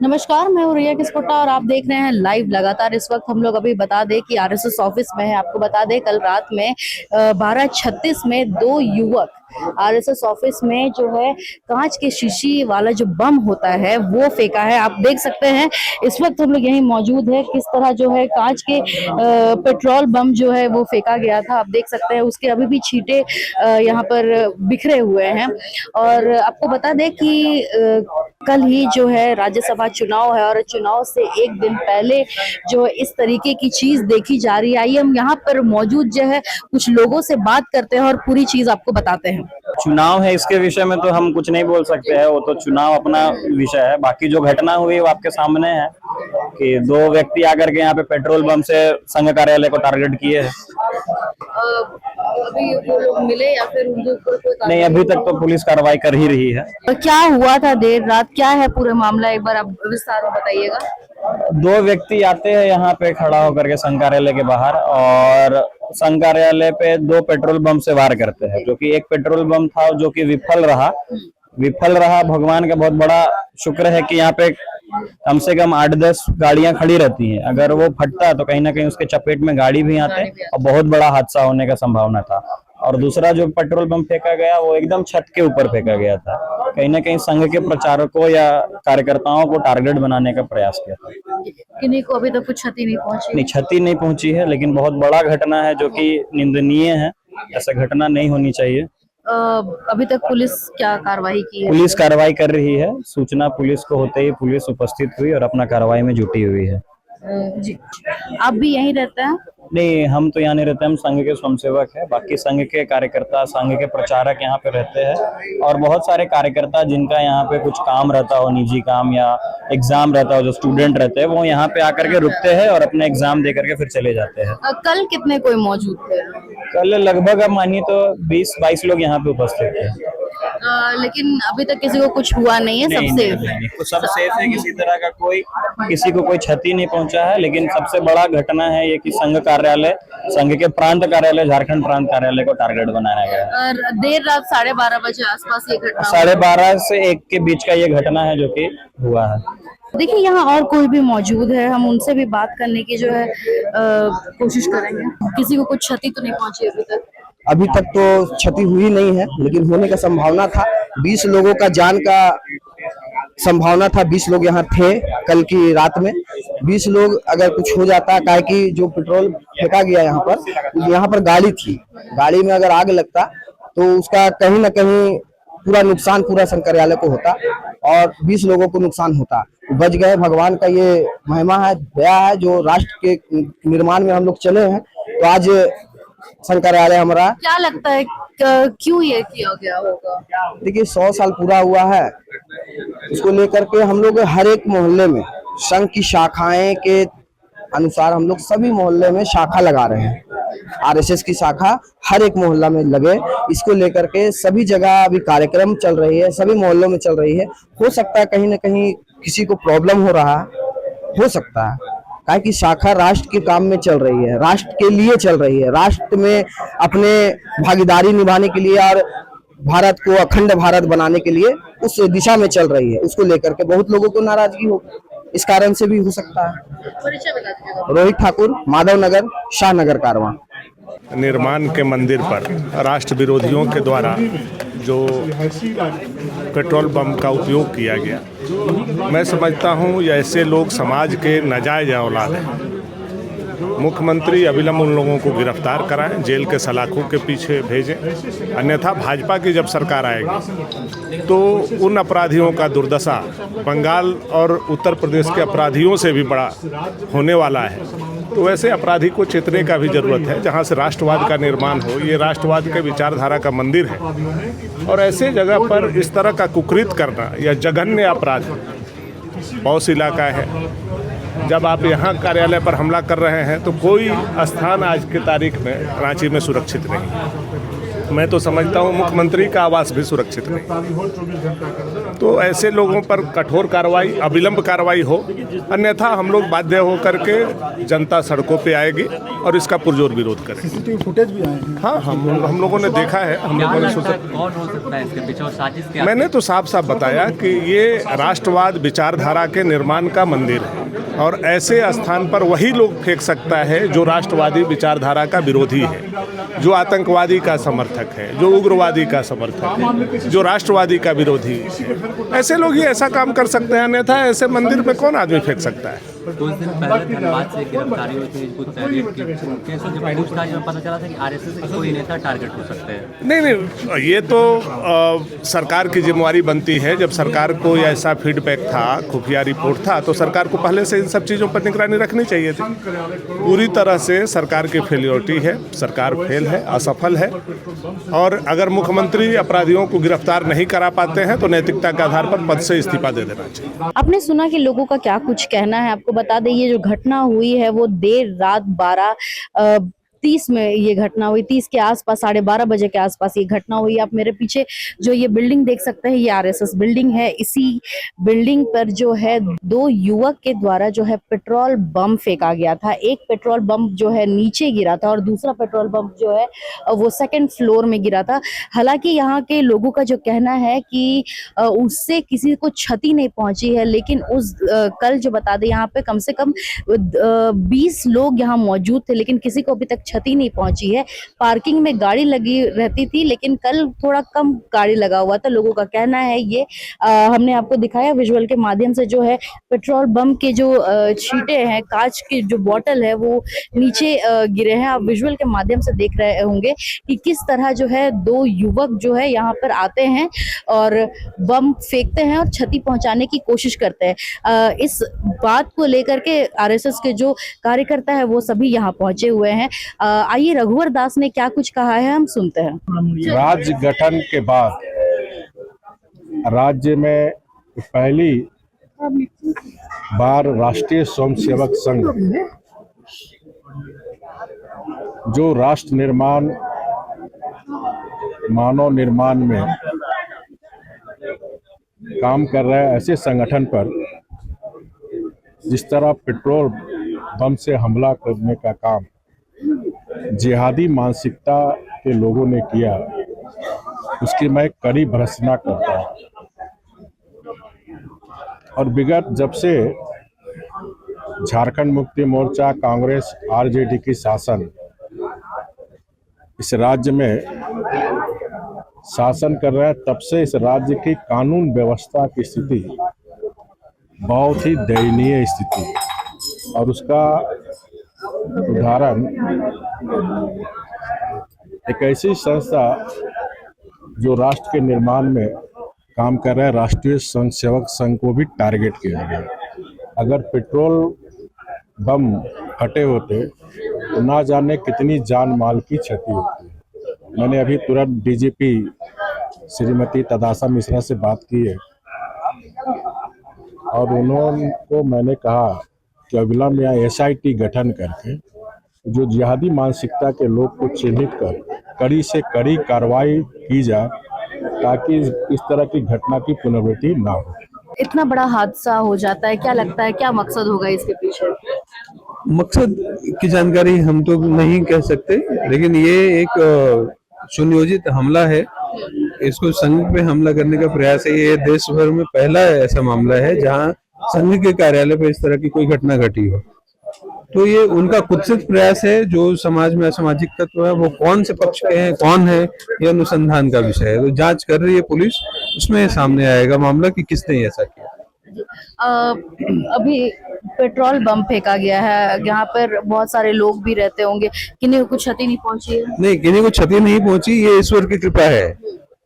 नमस्कार, मैं हूँ रिया किस्पोट्टा और आप देख रहे हैं लाइव लगातार। इस वक्त हम लोग अभी बता दें कि आरएसएस ऑफिस में है। आपको बता दें कल रात में 12:36 में दो युवक आरएसएस ऑफिस में जो है कांच के शीशी वाला जो बम होता है वो फेंका है। आप देख सकते हैं इस वक्त हम लोग यहीं मौजूद है, किस तरह जो है कांच के पेट्रोल बम जो है वो फेंका गया था। आप देख सकते हैं उसके अभी भी छींटे यहाँ पर बिखरे हुए हैं। और आपको बता दें कि कल ही जो है राज्यसभा चुनाव है और चुनाव से एक दिन पहले जो इस तरीके की चीज देखी जा रही है। आइए हम यहाँ पर मौजूद जो है कुछ लोगों से बात करते हैं और पूरी चीज आपको बताते हैं। चुनाव है, इसके विषय में तो हम कुछ नहीं बोल सकते हैं। वो तो चुनाव अपना विषय है। बाकी जो घटना हुई वो आपके सामने है कि दो व्यक्ति आकर के यहाँ पे पेट्रोल बम से संघ कार्यालय को टारगेट किए हैं। अभी वो लोग मिले या फिर उनके ऊपर कोई नहीं, अभी तक तो पुलिस कार्रवाई कर ही रही है। क्या हुआ था देर रात, क्या है पूरा मामला, एक बार आप विस्तार में बताइएगा। दो व्यक्ति आते हैं यहाँ पे खड़ा होकर के संघ कार्यालय के बाहर और संघ कार्यालय पे दो पेट्रोल बम से वार करते हैं। जो कि एक पेट्रोल बम था जो कि विफल रहा। भगवान का बहुत बड़ा शुक्र है कि यहाँ पे कम से कम 8-10 गाड़ियां खड़ी रहती हैं। अगर वो फटता तो कहीं ना कहीं उसके चपेट में गाड़ी भी आते और बहुत बड़ा हादसा होने का संभावना था। और दूसरा जो पेट्रोल बम फेंका गया वो एकदम छत के ऊपर फेंका गया था। कहीं ना कहीं संघ के प्रचारकों या कार्यकर्ताओं को टारगेट बनाने का प्रयास किया था। किन्हीं को अभी तक कुछ क्षति नहीं पहुंची? नहीं, क्षति नहीं पहुंची है, लेकिन बहुत बड़ा घटना है जो कि निंदनीय है। ऐसा घटना नहीं होनी चाहिए। अभी तक पुलिस क्या कार्रवाई की है? पुलिस कार्रवाई कर रही है। सूचना पुलिस को होते ही पुलिस उपस्थित हुई और अपना कार्रवाई में जुटी हुई है। जी, आप भी यहीं रहते हैं? नहीं, हम तो यहाँ नहीं रहते। हम संघ के स्वयंसेवक हैं। बाकी संघ के कार्यकर्ता, संघ के प्रचारक यहाँ पे रहते हैं और बहुत सारे कार्यकर्ता जिनका यहाँ पे कुछ काम रहता हो, निजी काम या एग्जाम रहता हो, जो स्टूडेंट रहते हैं वो यहाँ पे आकर के रुकते हैं और अपने एग्जाम दे करके फिर चले जाते हैं। कल कितने कोई मौजूद थे? कल लगभग आप मानिए तो 20-22 लोग यहाँ पे उपस्थित थे। लेकिन अभी तक किसी को कुछ हुआ नहीं है? सब सेफ है? सब सेफ है। किसी तरह का किसी को कोई क्षति नहीं पहुंचा है। लेकिन सबसे बड़ा घटना है ये कि संघ के प्रांत कार्यालय, झारखंड प्रांत कार्यालय को टारगेट बनाया गया है। देर रात 12:30 बजे आसपास ये घटना 12:30 से 1 के बीच का ये घटना है जो कि हुआ है। देखिए, यहाँ और कोई भी मौजूद है, हम उनसे भी बात करने की जो है कोशिश करेंगे। किसी को कुछ क्षति तो नहीं पहुंची अभी तक? अभी तक तो क्षति हुई नहीं है, लेकिन होने का संभावना था। 20 लोगों का जान का संभावना था। 20 लोग यहाँ थे कल की रात में। 20 लोग अगर कुछ हो जाता, काहे कि जो पेट्रोल फेंका गया यहाँ पर गाड़ी थी, गाड़ी में अगर आग लगता तो उसका कहीं ना कहीं पूरा नुकसान पूरा संघ कार्यालय को होता और 20 लोगों को नुकसान होता। बच गए। भगवान का ये महिमा है, दया है। जो राष्ट्र के निर्माण में हम लोग चले हैं तो आज संघ कार्यालय हमारा। क्या लगता है क्यों ये किया गया होगा? देखिए, 100 साल पूरा हुआ है, उसको लेकर के हम लोग हर एक मोहल्ले में संघ की शाखाएं के अनुसार हम लोग सभी मोहल्ले में शाखा लगा रहे हैं। आरएसएस की शाखा हर एक मोहल्ला में लगे। इसको लेकर के सभी जगह अभी कार्यक्रम चल रही है, सभी मोहल्लों में चल रही है। हो सकता है कहीं ना कहीं किसी को प्रॉब्लम हो रहा हो सकता है, काहे कि शाखा राष्ट्र के काम में चल रही है, राष्ट्र के लिए चल रही है, राष्ट्र में अपने भागीदारी निभाने के लिए और भारत को अखंड भारत बनाने के लिए उस दिशा में चल रही है। उसको लेकर के बहुत लोगों को नाराजगी हो, इस कारण से भी हो सकता है। रोहित ठाकुर, माधव नगर, शाहनगर कारवां। निर्माण के मंदिर पर राष्ट्र विरोधियों के द्वारा जो पेट्रोल बम का उपयोग किया गया, मैं समझता हूँ ऐसे लोग समाज के नाजायज औलाद हैं। मुख्यमंत्री अविलंब उन लोगों को गिरफ्तार कराएं, जेल के सलाखों के पीछे भेजें। अन्यथा भाजपा की जब सरकार आएगी तो उन अपराधियों का दुर्दशा बंगाल और उत्तर प्रदेश के अपराधियों से भी बड़ा होने वाला है। तो वैसे अपराधी को चेतने का भी जरूरत है, जहां से राष्ट्रवाद का निर्माण हो। ये राष्ट्रवाद के विचारधारा का मंदिर है और ऐसे जगह पर इस तरह का कुकृत करना या जघन्य अपराध, पौष इलाका है, जब आप यहाँ कार्यालय पर हमला कर रहे हैं तो कोई स्थान आज की तारीख में रांची में सुरक्षित नहीं। मैं तो समझता हूँ मुख्यमंत्री का आवास भी सुरक्षित नहीं। तो ऐसे लोगों पर कठोर कार्रवाई, अविलंब कार्रवाई हो, अन्यथा हम लोग बाध्य होकर के जनता सड़कों पे आएगी और इसका पुरजोर विरोध करेंगे। सीसीटीवी फुटेज भी आए हैं। हाँ, हम लोगों ने देखा है। हम क्या लोगों ने लगता है कौन हो सकता है इसके पीछे और साजिश क्या? मैंने तो साफ साफ बताया कि ये राष्ट्रवाद विचारधारा के निर्माण का मंदिर है और ऐसे स्थान पर वही लोग फेंक सकता है जो राष्ट्रवादी विचारधारा का विरोधी है, जो आतंकवादी का समर्थक है, जो उग्रवादी का समर्थक है, जो राष्ट्रवादी का विरोधी है। ऐसे लोग ही ऐसा काम कर सकते हैं, अन्यथा ऐसे मंदिर में कौन आदमी फेंक सकता है। कुछ दिन पहले धनबाद से गिरफ्तारी हुई थी हिजबुत तहरीर की, कैसे जब पूछताछ में पता चला था कि आरएसएस के कोई नेता टारगेट हो सकते हैं। नहीं, ये तो सरकार की जिम्मेवारी बनती है। जब सरकार को ऐसा फीडबैक था, खुफिया रिपोर्ट था, तो सरकार को पहले से इन सब चीज़ों पर निगरानी रखनी चाहिए थी। पूरी तरह से सरकार की फेलियोरिटी है, सरकार फेल है, असफल है। और अगर मुख्यमंत्री अपराधियों को गिरफ्तार नहीं करा पाते हैं तो नैतिकता के आधार पर पद से इस्तीफा दे देना चाहिए। आपने सुना कि लोगों का क्या कुछ कहना है। आपको बता दें ये जो घटना हुई है वो देर रात 12:30 में ये घटना हुई, 30 के आसपास, 12:30 बजे के आसपास ये घटना हुई। आप मेरे पीछे जो ये बिल्डिंग देख सकते हैं, ये आरएसएस बिल्डिंग है। इसी बिल्डिंग पर जो है 2 युवक के द्वारा जो है पेट्रोल बम फेंका गया था। एक पेट्रोल बम जो है नीचे गिरा था और दूसरा पेट्रोल बम जो है वो सेकंड फ्लोर में गिरा था। हालांकि यहाँ के लोगों का जो कहना है कि उससे किसी को क्षति नहीं पहुंची है, लेकिन उस कल जो बता दें यहाँ पे कम से कम 20 लोग यहाँ मौजूद थे, लेकिन किसी को अभी तक क्षति नहीं पहुंची है। पार्किंग में गाड़ी लगी रहती थी, लेकिन कल थोड़ा कम गाड़ी लगा हुआ था, लोगों का कहना है ये। हमने आपको दिखाया विजुअल के माध्यम से, जो है पेट्रोल बम के जो छींटे हैं, कांच की जो बोतल है वो नीचे गिरे हैं। आप विजुअल के माध्यम से देख रहे होंगे कि किस तरह जो है 2 युवक जो है यहाँ पर आते हैं और बम फेंकते हैं और क्षति पहुंचाने की कोशिश करते हैं। इस बात को लेकर के आरएसएस के जो कार्यकर्ता है वो सभी यहाँ पहुंचे हुए हैं। आइए रघुवर दास ने क्या कुछ कहा है हम सुनते हैं। राज्य गठन के बाद राज्य में पहली बार राष्ट्रीय स्वयंसेवक संघ जो राष्ट्र निर्माण, मानव निर्माण में काम कर रहा है, ऐसे संगठन पर जिस तरह पेट्रोल बम से हमला करने का काम जिहादी मानसिकता के लोगों ने किया, उसकी मैं कड़ी भर्त्सना करता हूँ। और विगत जब से झारखंड मुक्ति मोर्चा, कांग्रेस, आरजेडी की शासन इस राज्य में शासन कर रहा है, तब से इस राज्य की कानून व्यवस्था की स्थिति बहुत ही दयनीय स्थिति है। और उसका उदाहरण एक ऐसी संस्था जो राष्ट्र के निर्माण में काम कर रहा है, राष्ट्रीय स्वयंसेवक संघ को भी टारगेट किया गया। अगर पेट्रोल बम फटे होते तो ना जाने कितनी जान माल की क्षति होती। मैंने अभी तुरंत डीजीपी श्रीमती तदासा मिश्रा से बात की है और उनको मैंने कहा कि अविलंब या एसआईटी गठन करके जो जिहादी मानसिकता के लोग को चिन्हित कर कड़ी से कड़ी कार्रवाई की जाए ताकि इस तरह की घटना की पुनरावृत्ति ना हो। इतना बड़ा हादसा हो जाता है, क्या लगता है क्या मकसद होगा इसके पीछे? मकसद की जानकारी हम तो नहीं कह सकते, लेकिन ये एक सुनियोजित हमला है। इसको संघ पे हमला करने का प्रयास है। ये देश भर में पहला ऐसा मामला है जहां संघ के कार्यालय पे इस तरह की कोई घटना घटी हो। तो ये उनका कुत्सित प्रयास है। जो समाज में असामाजिक तत्व है वो कौन से पक्ष के हैं, कौन है, ये अनुसंधान का विषय है। तो जांच कर रही है पुलिस, उसमें सामने आएगा मामला कि किसने ऐसा किया। अभी पेट्रोल बम फेंका गया है, यहाँ पर बहुत सारे लोग भी रहते होंगे, किन्हीं को कुछ क्षति नहीं पहुंची है? नहीं, किन्हीं को क्षति नहीं पहुंची, ये ईश्वर की कृपा है।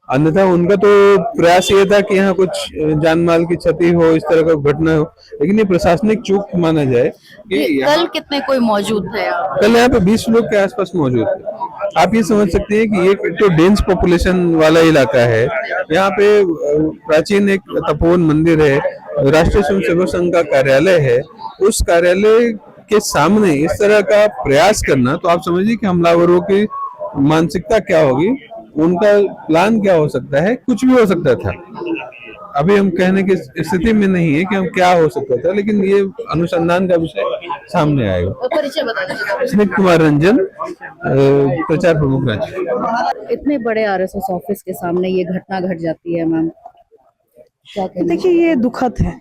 अन्यथा उनका तो प्रयास ये था कि यहाँ कुछ जान माल की क्षति हो, इस तरह का घटना हो, लेकिन ये प्रशासनिक चूक माना जाए कि कल कितने कोई मौजूद थे? कल यहाँ पे 20 लोग के आसपास मौजूद थे। आप ये समझ सकते हैं कि ये तो डेंस पॉपुलेशन वाला इलाका है। यहाँ पे प्राचीन एक तपोवन मंदिर है, राष्ट्रीय स्वयंसेवक संघ का कार्यालय है। उस कार्यालय के सामने इस तरह का प्रयास करना, तो आप समझिए कि हमलावरों की मानसिकता क्या होगी। उनका प्लान क्या हो सकता है, कुछ भी हो सकता था। अभी हम कहने की स्थिति में नहीं है कि हम क्या हो सकता था, लेकिन ये अनुसंधान का विषय सामने आएगा। परिचय बता दीजिए। स्मित कुमार रंजन, प्रचार प्रमुख राज्य। इतने बड़े आरएसएस ऑफिस के सामने ये घटना घट जाती है मैम, क्या कहना देखिए ये दुखद है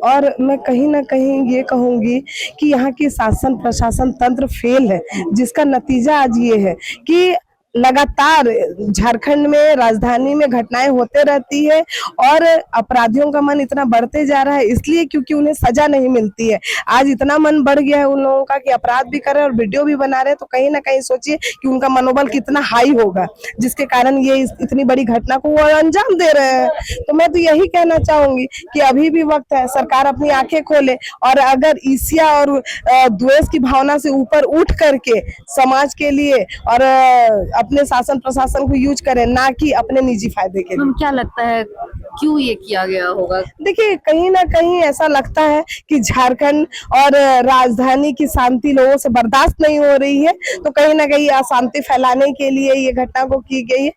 और मैं कहीं ना कहीं ये कहूंगी कि यहाँ की शासन प्रशासन तंत्र फेल है, जिसका नतीजा आज ये है कि लगातार झारखंड में राजधानी में घटनाएं होते रहती है और अपराधियों का मन इतना बढ़ते जा रहा है, इसलिए क्योंकि उन्हें सजा नहीं मिलती है। आज इतना मन बढ़ गया है उन लोगों का कि अपराध भी कर रहे हैं और वीडियो भी बना रहे हैं, तो कहीं ना कहीं सोचिए कि उनका मनोबल कितना हाई होगा, जिसके कारण ये इतनी बड़ी घटना को वो अंजाम दे रहे हैं। तो मैं तो यही कहना चाहूंगी कि अभी भी वक्त है, सरकार अपनी आंखें खोले और अगर ईर्ष्या और द्वेष की भावना से ऊपर उठ करके समाज के लिए और अपने शासन प्रशासन को यूज करें, ना कि अपने निजी फायदे के लिए। मैम क्या लगता है क्यों ये किया गया होगा? देखिए कहीं ना कहीं ऐसा लगता है कि झारखंड और राजधानी की शांति लोगों से बर्दाश्त नहीं हो रही है, तो कहीं ना कहीं अशांति फैलाने के लिए ये घटना को की गई है।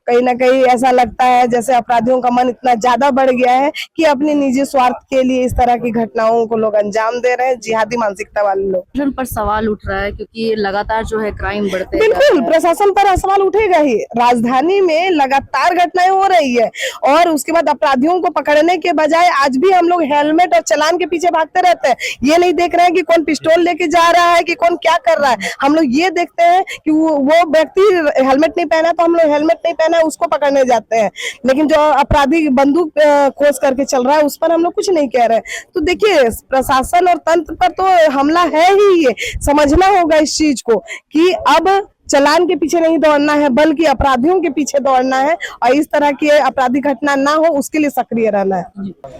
कहीं ना कहीं ऐसा लगता है जैसे अपराधियों का मन इतना ज्यादा बढ़ गया है कि अपने निजी स्वार्थ के लिए इस तरह की घटनाओं को लोग अंजाम दे रहे हैं, जिहादी मानसिकता वाले लोग। प्रशासन पर सवाल उठ रहा है क्योंकि लगातार जो है क्राइम बढ़ते जा बिल्कुल रहे हैं। प्रशासन पर सवाल उठेगा ही। राजधानी में लगातार घटनाएं हो रही है और उसके बाद अपराधियों को पकड़ने के बजाय आज भी हम लोग हेलमेट और चालान के पीछे भागते रहते हैं। ये नहीं देख रहे हैं कि कौन पिस्टल लेके जा रहा है, कि कौन क्या कर रहा है। हम लोग ये देखते हैं कि वो व्यक्ति हेलमेट नहीं पहना तो हम लोग हेलमेट नहीं पहना उसको पकड़ने जाते हैं, लेकिन जो अपराधी बंदूक खोज करके चल रहा है उस पर हम लोग कुछ नहीं कह रहे। तो देखिए प्रशासन और तंत्र पर तो हमला है ही। ये समझना होगा इस चीज को कि अब चालान के पीछे नहीं दौड़ना है बल्कि अपराधियों के पीछे दौड़ना है और इस तरह की आपराधिक घटना ना हो उसके लिए सक्रिय रहना है।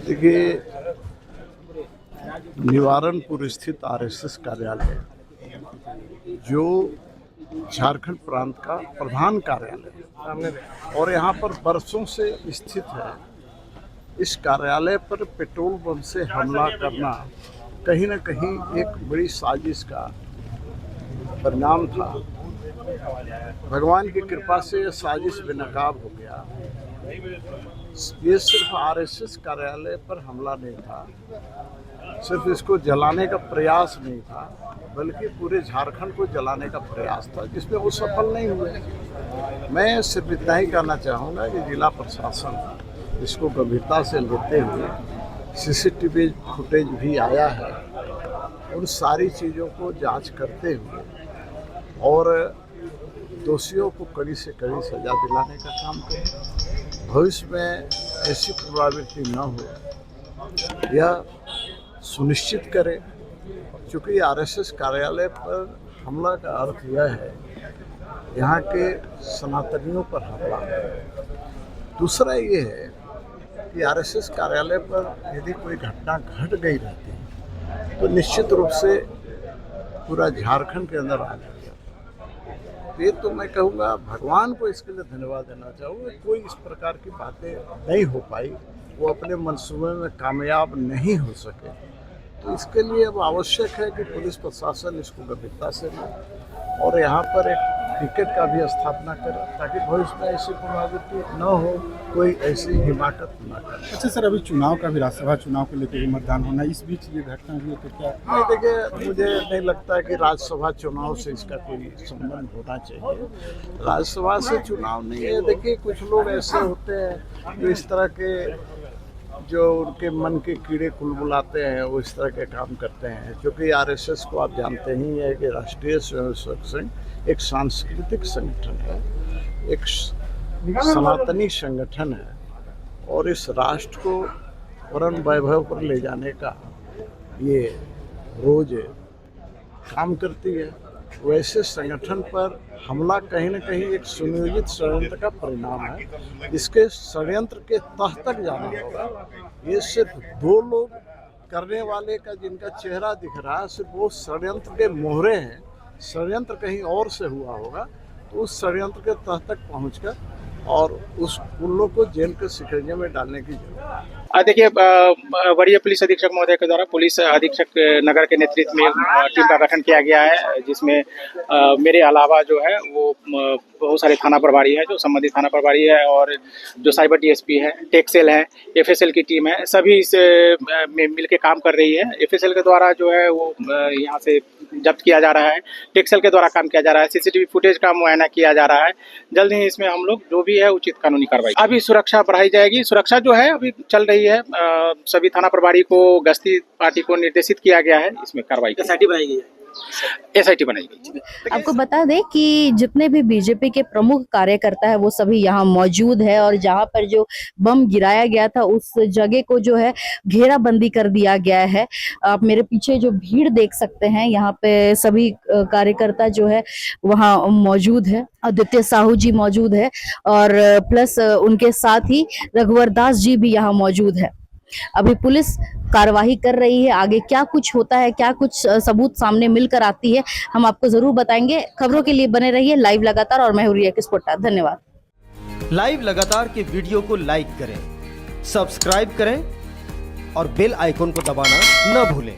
देखिए निवारणपुर स्थित आरएसएस कार्यालय जो झारखंड प्रांत का प्रधान कार्यालय और यहाँ पर बरसों से स्थित है, इस कार्यालय पर पेट्रोल बम से हमला करना कहीं न कहीं एक बड़ी साजिश का परिणाम था। भगवान की कृपा से यह साजिश बेनकाब हो गया। ये सिर्फ आरएसएस कार्यालय पर हमला नहीं था, सिर्फ इसको जलाने का प्रयास नहीं था, बल्कि पूरे झारखंड को जलाने का प्रयास था, जिसमें वो सफल नहीं हुए। मैं सिर्फ इतना ही कहना चाहूँगा कि जिला प्रशासन इसको गंभीरता से लेते हुए सीसीटीवी फुटेज भी आया है, उन सारी चीज़ों को जांच करते हुए और दोषियों को कड़ी से कड़ी सजा दिलाने का काम करें। भविष्य में ऐसी पुनरावृत्ति न हो यह सुनिश्चित करें, क्योंकि आरएसएस कार्यालय पर हमला का अर्थ यह है यहाँ के सनातनियों पर हमला है। दूसरा ये है कि आरएसएस कार्यालय पर यदि कोई घटना घट गई रहती तो निश्चित रूप से पूरा झारखंड के अंदर आ जाएगा। ये तो मैं कहूँगा भगवान को इसके लिए धन्यवाद देना चाहूँगा। कोई इस प्रकार की बातें नहीं हो पाई, वो अपने मंसूबे में कामयाब नहीं हो सके। तो इसके लिए अब आवश्यक है कि पुलिस प्रशासन इसको गंभीरता से ले और यहाँ पर एक पिकेट का भी स्थापना करे, ताकि भविष्य में ऐसी पुनरावृत्ति न हो, कोई ऐसी हिमाकत न करे। अच्छा सर, अभी चुनाव का भी, राज्यसभा चुनाव को लेकर मतदान होना, इस बीच ये घटना हुई तो क्या? नहीं देखिए, मुझे नहीं लगता कि राज्यसभा चुनाव से इसका कोई संबंध होना चाहिए। राज्यसभा से चुनाव नहीं है। देखिए कुछ लोग ऐसे होते हैं जो इस तरह के, जो उनके मन के कीड़े कुलबुलाते हैं, वो इस तरह के काम करते हैं। क्योंकि आरएसएस को आप जानते ही है कि राष्ट्रीय स्वयंसेवक संघ एक सांस्कृतिक संगठन है, एक सनातनी संगठन है और इस राष्ट्र को परम वैभव पर ले जाने का ये रोज काम करती है। वैसे संगठन पर हमला कहीं न कहीं एक सुनियोजित षड्यंत्र का परिणाम है। इसके षड्यंत्र के तह तक जाना होगा। ये सिर्फ दो लोग करने वाले का जिनका चेहरा दिख रहा है, सिर्फ वो षड्यंत्र के मोहरे हैं। षड्यंत्र कहीं और से हुआ होगा, तो उस षड्यंत्र के तह तक पहुंचकर और उन लोग को जेल के सिकंजे में डालने की जरूरत है। देखिए, वरीय पुलिस अधीक्षक महोदय के द्वारा पुलिस अधीक्षक नगर के नेतृत्व में टीम का गठन किया गया है, जिसमें मेरे अलावा जो है वो बहुत सारे थाना प्रभारी है, जो संबंधित थाना प्रभारी है और जो साइबर डीएसपी है, टेक्सेल है, एफएसएल की टीम है, सभी इस मिल के काम कर रही है। एफएसएल के द्वारा जो है वो यहाँ से जब्त किया जा रहा है, टेक्सेल के द्वारा काम किया जा रहा है, सीसीटीवी फुटेज का मुआयना किया जा रहा है। जल्द ही इसमें हम लोग जो भी है उचित कानूनी कार्रवाई, अभी सुरक्षा बढ़ाई जाएगी। सुरक्षा जो है अभी चल रही है, सभी थाना प्रभारी को, गश्ती पार्टी को निर्देशित किया गया है, इसमें कार्रवाई एसआईटी बनाई गई है। एसआईटी बनाई गई। आपको बता दें कि जितने भी बीजेपी के प्रमुख कार्यकर्ता है वो सभी यहाँ मौजूद है और जहाँ पर जो बम गिराया गया था उस जगह को जो है घेराबंदी कर दिया गया है। आप मेरे पीछे जो भीड़ देख सकते हैं, यहाँ पे सभी कार्यकर्ता जो है वहाँ मौजूद है। आदित्य साहू जी मौजूद है और प्लस उनके साथ ही रघुवर दास जी भी यहाँ मौजूद है। अभी पुलिस कार्यवाही कर रही है, आगे क्या कुछ होता है, क्या कुछ सबूत सामने मिलकर आती है, हम आपको जरूर बताएंगे। खबरों के लिए बने रहिए लाइव लगातार और मैं हूं रिया किस्पोटा। धन्यवाद। लाइव लगातार के वीडियो को लाइक करें, सब्सक्राइब करें और बेल आइकन को दबाना न भूलें।